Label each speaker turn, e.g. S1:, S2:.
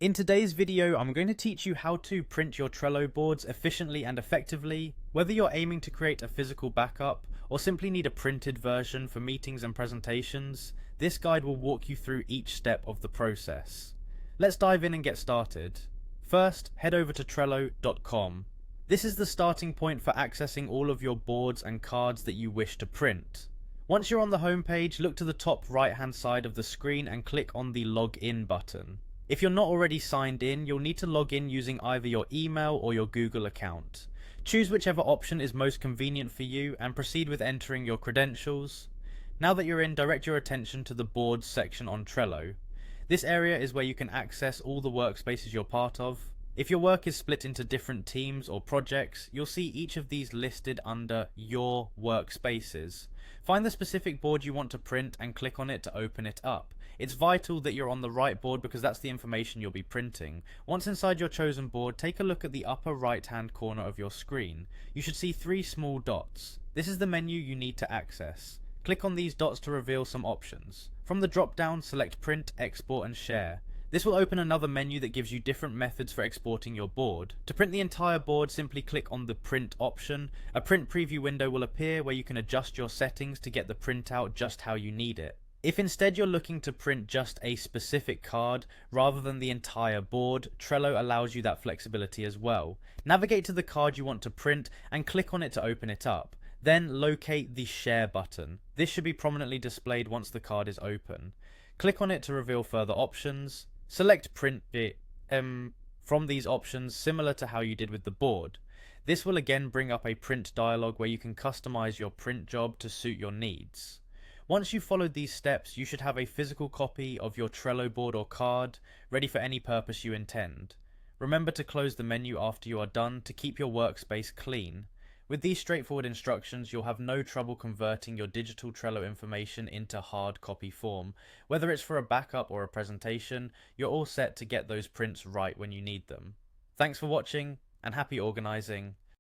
S1: In today's video, I'm going to teach you how to print your Trello boards efficiently and effectively, whether you're aiming to create a physical backup or simply need a printed version for meetings and presentations. This guide will walk you through each step of the process. Let's dive in and get started. First, head over to Trello.com. This is the starting point for accessing all of your boards and cards that you wish to print. Once you're on the home page, look to the top right hand side of the screen and click on the Login button. If you're not already signed in, you'll need to log in using either your email or your Google account. Choose whichever option is most convenient for you and proceed with entering your credentials. Now that you're in, direct your attention to the Boards section on Trello. This area is where you can access all the workspaces you're part of. If your work is split into different teams or projects, you'll see each of these listed under Your Workspaces. Find the specific board you want to print and click on it to open it up. It's vital that you're on the right board because that's the information you'll be printing. Once inside your chosen board, take a look at the upper right hand corner of your screen. You should see 3 small dots. This is the menu you need to access. Click on these dots to reveal some options. From the drop down, select Print, Export and Share. This will open another menu that gives you different methods for exporting your board. To print the entire board, simply click on the Print option. A print preview window will appear where you can adjust your settings to get the printout just how you need it. If instead you're looking to print just a specific card rather than the entire board, Trello allows you that flexibility as well. Navigate to the card you want to print and click on it to open it up. Then locate the Share button. This should be prominently displayed once the card is open. Click on it to reveal further options. Select Print It from these options, similar to how you did with the board. This will again bring up a print dialog where you can customize your print job to suit your needs. Once you've followed these steps, you should have a physical copy of your Trello board or card, ready for any purpose you intend. Remember to close the menu after you are done to keep your workspace clean. With these straightforward instructions, you'll have no trouble converting your digital Trello information into hard copy form. Whether it's for a backup or a presentation, you're all set to get those prints right when you need them. Thanks for watching, and happy organizing.